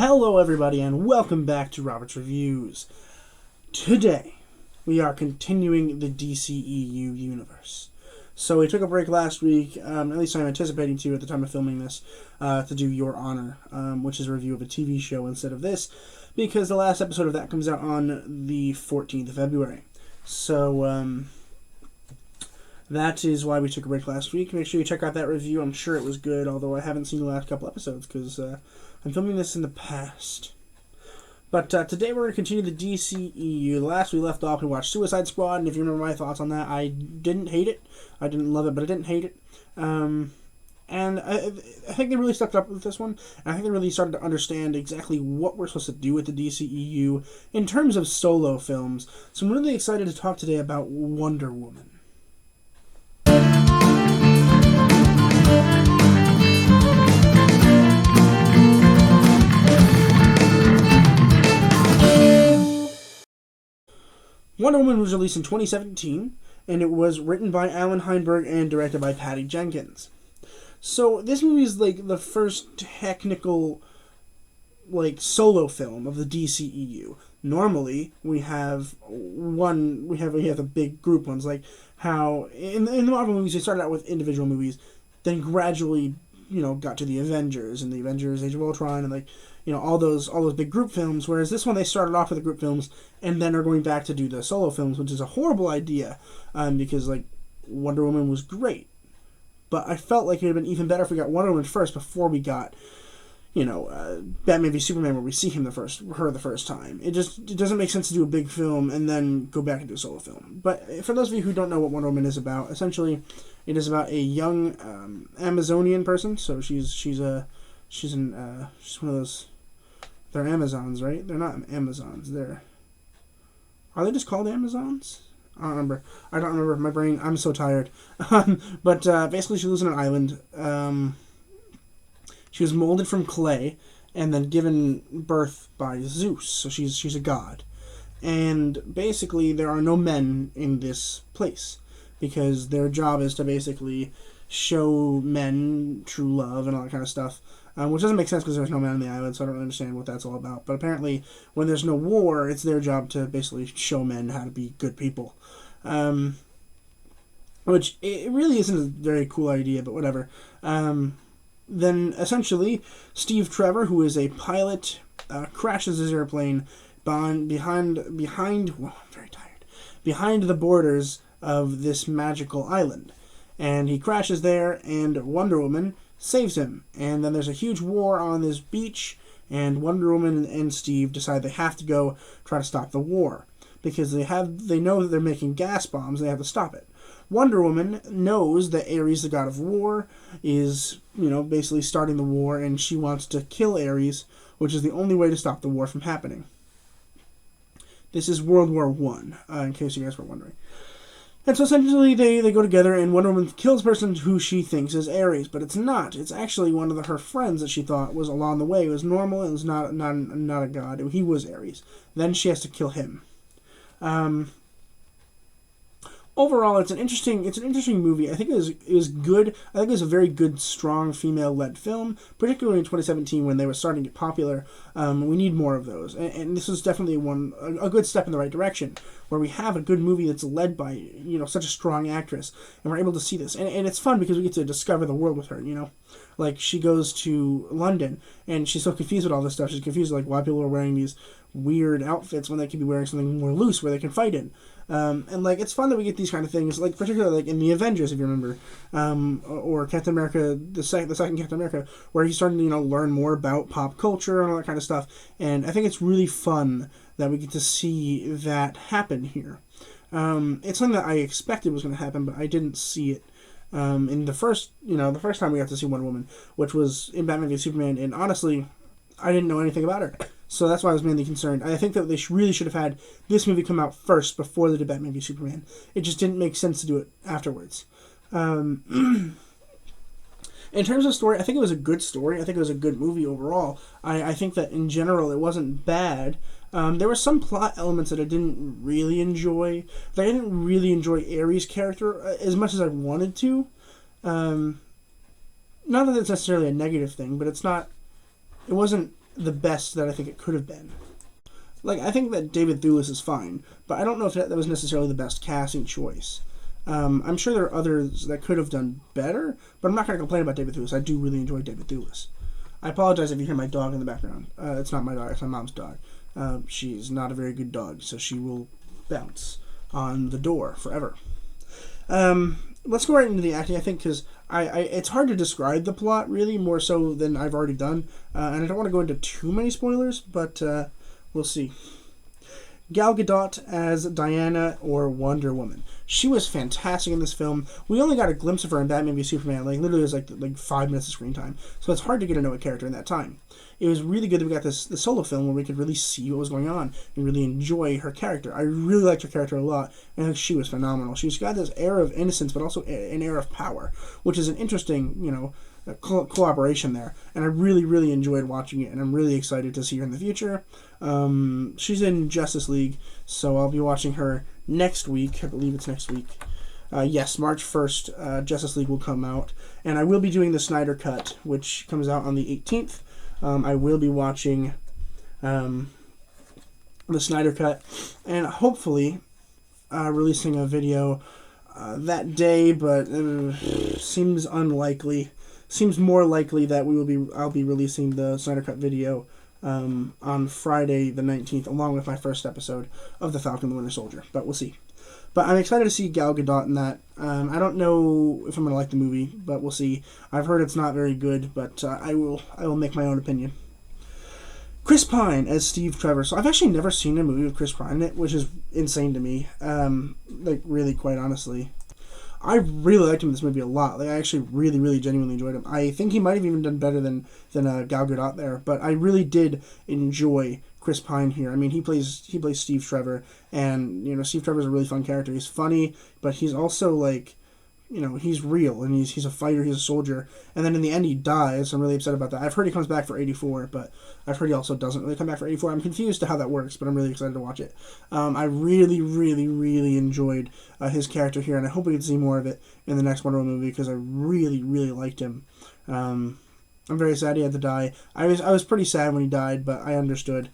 Hello everybody and welcome back to Robert's Reviews. Today, we are continuing the DCEU universe. So we took a break last week, at least I'm anticipating to at the time of filming this, to do Your Honor, which is a review of a TV show instead of this, because the last episode of that comes out on the 14th of February. So, that is why we took a break last week. Make sure you check out that review. I'm sure it was good, although I haven't seen the last couple episodes, because I'm filming this in the past. But today we're going to continue the DCEU. The last we left off, we watched Suicide Squad, and if you remember my thoughts on that, I didn't hate it. I didn't love it, but I didn't hate it. And I think they really stepped up with this one. And I think they really started to understand exactly what we're supposed to do with the DCEU in terms of solo films. So I'm really excited to talk today about Wonder Woman. Wonder Woman was released in 2017, and it was written by Alan Heinberg and directed by Patty Jenkins. So this movie is like the first technical, solo film of the DCEU. Normally, we have the big group ones, like how in the Marvel movies they started out with individual movies, then gradually got to the Avengers and the Avengers Age of Ultron and all those big group films, whereas this one they started off with the group films and then are going back to do the solo films, which is a horrible idea, because Wonder Woman was great, but I felt like it would have been even better if we got Wonder Woman first before we got Batman v Superman, where we see her the first time. It doesn't make sense to do a big film and then go back and do a solo film. But for those of you who don't know what Wonder Woman is about, essentially it is about a young Amazonian person. So she's one of those. They're Amazons, right? They're not Amazons. Are they just called Amazons? I don't remember. My brain. I'm so tired. But basically, she lives on an island. She was molded from clay and then given birth by Zeus. So she's a god. And basically, there are no men in this place because their job is to basically show men true love and all that kind of stuff. Which doesn't make sense because there's no men on the island, so I don't really understand what that's all about. But apparently, when there's no war, it's their job to basically show men how to be good people. Which it really isn't a very cool idea, but whatever. Then, essentially, Steve Trevor, who is a pilot, crashes his airplane behind the borders of this magical island. And he crashes there, and Wonder Woman saves him. And then there's a huge war on this beach, and Wonder Woman and Steve decide they have to go try to stop the war. Because they know that they're making gas bombs, and they have to stop it. Wonder Woman knows that Ares, the god of war, is, basically starting the war, and she wants to kill Ares, which is the only way to stop the war from happening. This is World War I, in case you guys were wondering. And so essentially they go together, and Wonder Woman kills the person who she thinks is Ares, but it's not. It's actually one of her friends that she thought was along the way. It was normal, and was not a god. He was Ares. Then she has to kill him. Overall, it's an interesting movie. I think it was good. I think it was a very good, strong female-led film, particularly in 2017 when they were starting to get popular. We need more of those, and this is definitely a good step in the right direction, where we have a good movie that's led by such a strong actress, and we're able to see this, and it's fun because we get to discover the world with her. She goes to London, and she's so confused with all this stuff. She's confused why people are wearing these weird outfits when they could be wearing something more loose where they can fight in. And it's fun that we get these kind of things, particularly in the Avengers, if you remember, or Captain America, the second Captain America, where he's starting to learn more about pop culture and all that kind of stuff. And I think it's really fun that we get to see that happen here. It's something that I expected was going to happen, but I didn't see it. In the first time we got to see Wonder Woman, which was in Batman v Superman, and honestly, I didn't know anything about her. So that's why I was mainly concerned. I think that they really should have had this movie come out first before they did Batman v Superman. It just didn't make sense to do it afterwards. In terms of story, I think it was a good story. I think it was a good movie overall. I think that in general it wasn't bad. There were some plot elements that I didn't really enjoy. I didn't really enjoy Ares' character as much as I wanted to. Not that it's necessarily a negative thing, but it wasn't the best that I think it could have been. Like, I think that David Thewlis is fine, but I don't know if that was necessarily the best casting choice. I'm sure there are others that could have done better, but I'm not going to complain about David Thewlis. I do really enjoy David Thewlis. I apologize if you hear my dog in the background. It's not my dog, it's my mom's dog. She's not a very good dog, so she will bounce on the door forever. Let's go right into the acting, I think, because it's hard to describe the plot, really, more so than I've already done. And I don't want to go into too many spoilers, but we'll see. Gal Gadot as Diana, or Wonder Woman. She was fantastic in this film. We only got a glimpse of her in Batman v Superman. Like, literally, it was like 5 minutes of screen time. So it's hard to get to know a character in that time. It was really good that we got this solo film where we could really see what was going on and really enjoy her character. I really liked her character a lot, and I think she was phenomenal. She's got this air of innocence, but also an air of power, which is an interesting, collaboration there. And I really, really enjoyed watching it, and I'm really excited to see her in the future. She's in Justice League, so I'll be watching her next week. I believe it's next week. Yes, March 1st, Justice League will come out. And I will be doing the Snyder Cut, which comes out on the 18th. I will be watching the Snyder Cut and hopefully releasing a video that day, but seems unlikely. Seems more likely that I'll be releasing the Snyder Cut video on Friday the 19th, along with my first episode of The Falcon and the Winter Soldier. But we'll see. But I'm excited to see Gal Gadot in that. I don't know if I'm going to like the movie, but we'll see. I've heard it's not very good, but I will make my own opinion. Chris Pine as Steve Trevor. So I've actually never seen a movie with Chris Pine in it, which is insane to me. Really, quite honestly. I really liked him in this movie a lot. Like, I actually really, really genuinely enjoyed him. I think he might have even done better than Gal Gadot there, but I really did enjoy Chris Pine here. I mean, he plays Steve Trevor, and Steve Trevor's a really fun character. He's funny, but he's also like, he's real, and he's a fighter, he's a soldier, and then in the end he dies. So I'm really upset about that. I've heard he comes back for 84, but I've heard he also doesn't really come back for 84. I'm confused to how that works, but I'm really excited to watch it. I really, really, really enjoyed his character here, and I hope we get to see more of it in the next Wonder Woman movie, because I really, really liked him. I'm very sad he had to die. I was pretty sad when he died, but I understood.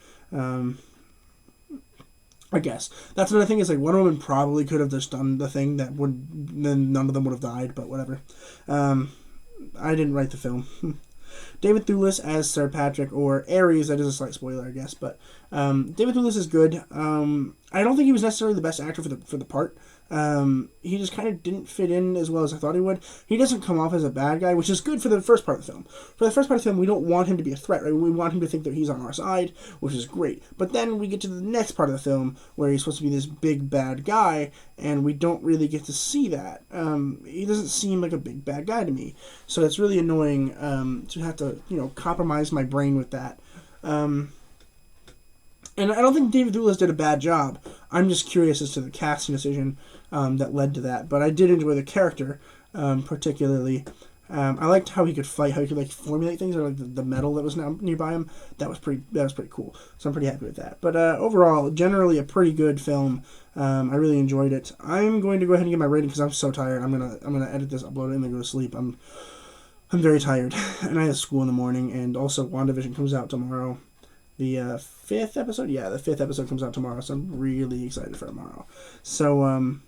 I guess that's another thing, is like Wonder Woman probably could have just done the thing that then none of them would have died, but whatever. I didn't write the film. David Thewlis as Sir Patrick, or Ares. That is a slight spoiler, I guess, but David Thewlis is good. I don't think he was necessarily the best actor for the part. He just kind of didn't fit in as well as I thought he would. He doesn't come off as a bad guy, which is good for the first part of the film. For the first part of the film, we don't want him to be a threat, right? We want him to think that he's on our side, which is great. But then we get to the next part of the film, where he's supposed to be this big bad guy, and we don't really get to see that. He doesn't seem like a big bad guy to me. So it's really annoying to have to, compromise my brain with that. And I don't think David Thewlis did a bad job. I'm just curious as to the casting decision that led to that. But I did enjoy the character, particularly. I liked how he could fight, how he could formulate things, or like the metal that was now nearby him. That was pretty cool. So I'm pretty happy with that. But overall, generally a pretty good film. I really enjoyed it. I'm going to go ahead and get my rating because I'm so tired. I'm gonna edit this, upload it, and then go to sleep. I'm very tired, and I have school in the morning. And also, WandaVision comes out tomorrow. The fifth episode? Yeah, the fifth episode comes out tomorrow, so I'm really excited for tomorrow. So, I'm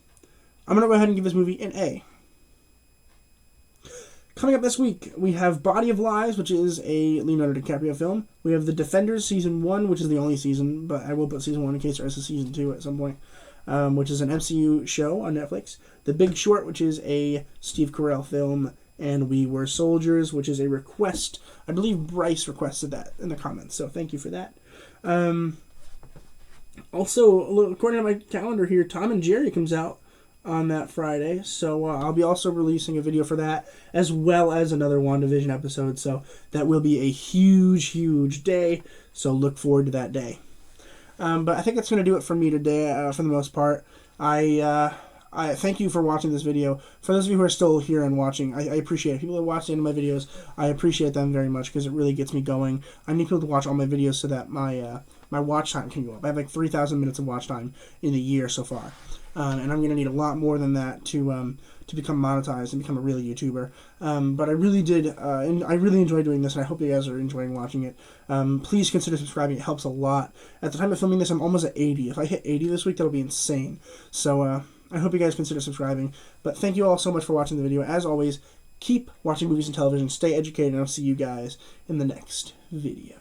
going to go ahead and give this movie an A. Coming up this week, we have Body of Lies, which is a Leonardo DiCaprio film. We have The Defenders Season 1, which is the only season, but I will put Season 1 in case there is a Season 2 at some point, which is an MCU show on Netflix. The Big Short, which is a Steve Carell film, and We Were Soldiers, which is a request. I believe Bryce requested that in the comments, so thank you for that. Also, according to my calendar here, Tom and Jerry comes out on that Friday, so I'll be also releasing a video for that, as well as another WandaVision episode, so that will be a huge, huge day, so look forward to that day. But I think that's going to do it for me today, for the most part. I thank you for watching this video. For those of you who are still here and watching, I appreciate it. People that watch the end of my videos, I appreciate them very much because it really gets me going. I need people to watch all my videos so that my watch time can go up. I have like 3,000 minutes of watch time in a year so far. and I'm going to need a lot more than that to become monetized and become a real YouTuber. But I really did, and I really enjoy doing this, and I hope you guys are enjoying watching it. Please consider subscribing. It helps a lot. At the time of filming this, I'm almost at 80. If I hit 80 this week, that'll be insane. So I hope you guys consider subscribing. But thank you all so much for watching the video. As always, keep watching movies and television. Stay educated, and I'll see you guys in the next video.